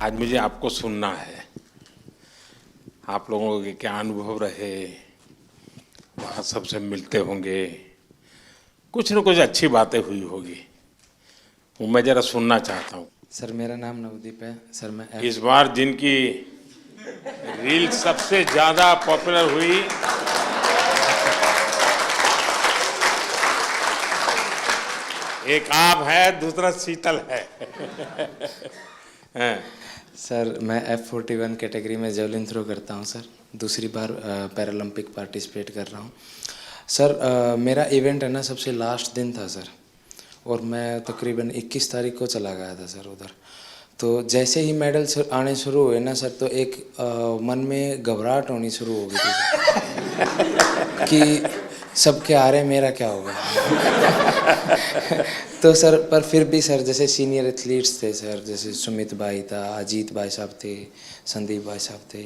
आज मुझे आपको सुनना है, आप लोगों के क्या अनुभव रहे, वहाँ सबसे मिलते होंगे, कुछ न कुछ अच्छी बातें हुई होगी, वो मैं जरा सुनना चाहता हूँ। सर मेरा नाम नवदीप है सर। मैं इस बार जिनकी रील सबसे ज़्यादा पॉपुलर हुई, एक आप है, दूसरा शीतल है। सर मैं F41 कैटेगरी में जेवलिन थ्रो करता हूं सर। दूसरी बार पैरालंपिक पार्टिसिपेट कर रहा हूं सर। मेरा इवेंट है ना, सबसे लास्ट दिन था सर, और मैं तकरीबन 21 तारीख को चला गया था सर उधर। तो जैसे ही मेडल आने शुरू हुए ना सर, तो एक मन में घबराहट होनी शुरू हो गई थी सर कि सबके आ रहे, मेरा क्या होगा। तो सर पर फिर भी सर, जैसे सीनियर एथलीट्स थे सर, जैसे सुमित भाई था, अजीत भाई साहब थे, संदीप भाई साहब थे,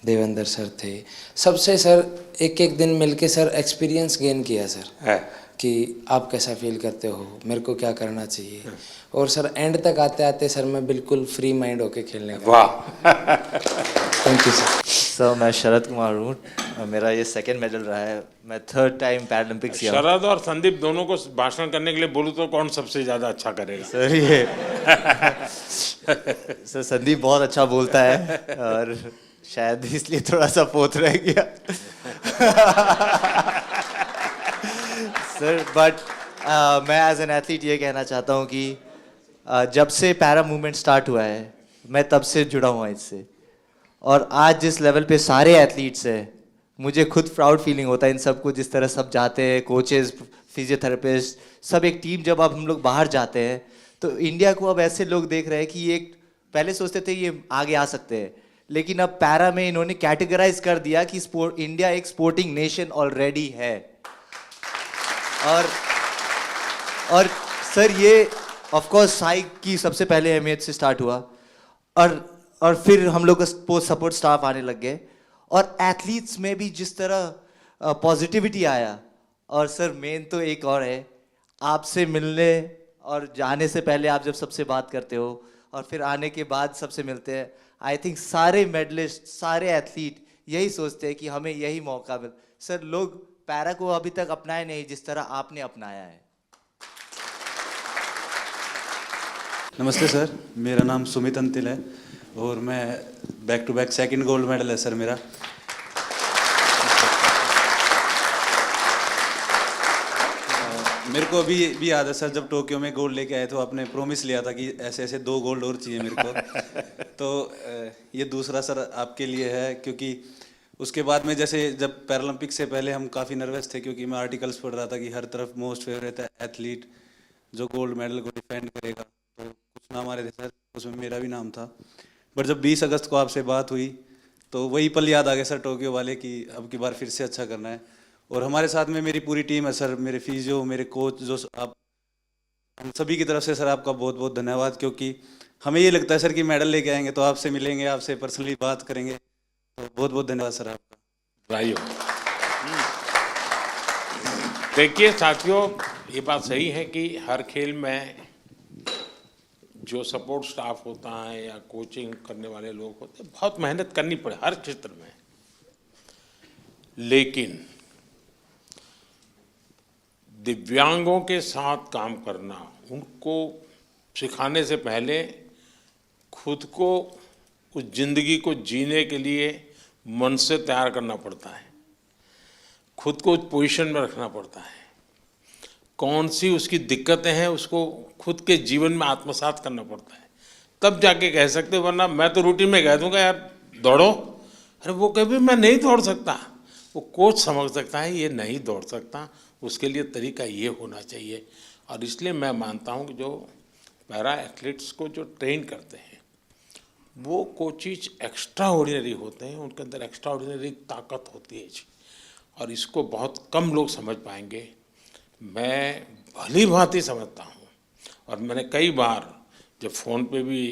देवेंद्र सर थे, सबसे सर एक एक दिन मिलके सर एक्सपीरियंस गेन किया सर कि आप कैसा फील करते हो, मेरे को क्या करना चाहिए। और सर एंड तक आते आते सर मैं बिल्कुल फ्री माइंड होके खेलने का। वाह। Thank you sir. सर मैं शरद कुमार हूँ, मेरा ये सेकंड मेडल रहा है। मैं थर्ड टाइम पैरालंपिक्स किया। शरद और संदीप दोनों को भाषण करने के लिए बोलूं तो कौन सबसे ज्यादा अच्छा करेगा? सर ये सर संदीप बहुत अच्छा बोलता है और शायद इसलिए थोड़ा सा पोत रह गया। सर बट मैं एज एन एथलीट ये कहना चाहता हूँ कि जब से पैरा मूवमेंट स्टार्ट हुआ है, मैं तब से जुड़ा हुआ इससे। और आज जिस लेवल पे सारे एथलीट्स हैं, मुझे खुद प्राउड फीलिंग होता है इन सबको, जिस तरह सब जाते हैं, कोचेस, फिजियोथेरेपिस्ट, सब एक टीम। जब अब हम लोग बाहर जाते हैं तो इंडिया को अब ऐसे लोग देख रहे हैं कि ये पहले सोचते थे ये आगे आ सकते हैं, लेकिन अब पैरा में इन्होंने कैटेगराइज कर दिया कि इंडिया एक स्पोर्टिंग नेशन ऑलरेडी है। और सर ये ऑफ कोर्स साई की सबसे पहले अहमियत से स्टार्ट हुआ, और फिर हम लोग का सपोर्ट स्टाफ आने लग गए, और एथलीट्स में भी जिस तरह पॉजिटिविटी आया। और सर मेन तो एक और है, आपसे मिलने और जाने से पहले आप जब सबसे बात करते हो और फिर आने के बाद सबसे मिलते हैं, आई थिंक सारे मेडलिस्ट, सारे एथलीट यही सोचते हैं कि हमें यही मौका मिल। सर लोग पैरा को अभी तक अपनाए नहीं जिस तरह आपने अपनाया है। नमस्ते सर, मेरा नाम सुमित अंतिल है और मैं back to back second gold medal है सर मेरा। मेरे को अभी भी याद है सर, जब टोक्यो में गोल्ड लेके आए तो आपने प्रॉमिस लिया था कि ऐसे ऐसे 2 गोल्ड और चाहिए मेरे को। तो ये दूसरा सर आपके लिए है, क्योंकि उसके बाद में जैसे जब पैरालंपिक से पहले हम काफ़ी नर्वस थे, क्योंकि मैं आर्टिकल्स पढ़ रहा था कि हर तरफ मोस्ट फेवरेट एथलीट जो गोल्ड मेडल को डिफेंड करेगा, तो कुछ नाम आ रहे थे सर, उसमें मेरा भी नाम था। बट जब 20 अगस्त को आपसे बात हुई तो वही पल याद आ गए सर, टोक्यो वाले, कि अब की बार फिर से अच्छा करना है। और हमारे साथ में मेरी पूरी टीम है सर, मेरे फिजियो, मेरे कोच, जो आप, हम सभी की तरफ से सर आपका बहुत बहुत धन्यवाद। क्योंकि हमें ये लगता है सर कि मेडल लेके आएंगे तो आपसे मिलेंगे, आपसे पर्सनली बात करेंगे, तो बहुत बहुत धन्यवाद सर आपका। भाइयों, देखिए साथियों, ये बात सही है कि हर खेल में जो सपोर्ट स्टाफ होता है या कोचिंग करने वाले लोग होते हैं, बहुत मेहनत करनी पड़े हर क्षेत्र में। लेकिन दिव्यांगों के साथ काम करना, उनको सिखाने से पहले खुद को उस जिंदगी को जीने के लिए मन से तैयार करना पड़ता है, खुद को उस पोजीशन में रखना पड़ता है, कौन सी उसकी दिक्कतें हैं उसको खुद के जीवन में आत्मसात करना पड़ता है, तब जाके कह सकते। वरना मैं तो रूटीन में कह दूंगा यार दौड़ो, अरे वो कभी मैं नहीं दौड़ सकता, वो कोच समझ सकता है ये नहीं दौड़ सकता, उसके लिए तरीका ये होना चाहिए। और इसलिए मैं मानता हूँ कि जो पैरा एथलीट्स को जो ट्रेन करते हैं वो कोचिज एक्स्ट्रा ऑर्डिनरी होते हैं, उनके अंदर एक्स्ट्रा ऑर्डिनरी ताकत होती है जी, और इसको बहुत कम लोग समझ पाएंगे। मैं भली भांति समझता हूँ, और मैंने कई बार जब फ़ोन पे भी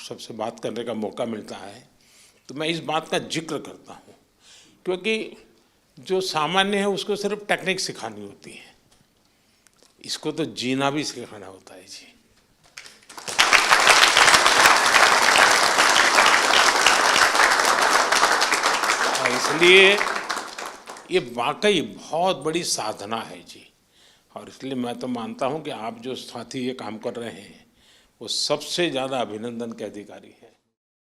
सबसे बात करने का मौका मिलता है तो मैं इस बात का जिक्र करता हूँ, क्योंकि जो सामान्य है उसको सिर्फ टेक्निक सिखानी होती है, इसको तो जीना भी सिखाना होता है जी। इसलिए ये वाकई बहुत बड़ी साधना है जी। और इसलिए मैं तो मानता हूँ कि आप जो साथी ये काम कर रहे हैं वो सबसे ज़्यादा अभिनंदन के अधिकारी हैं।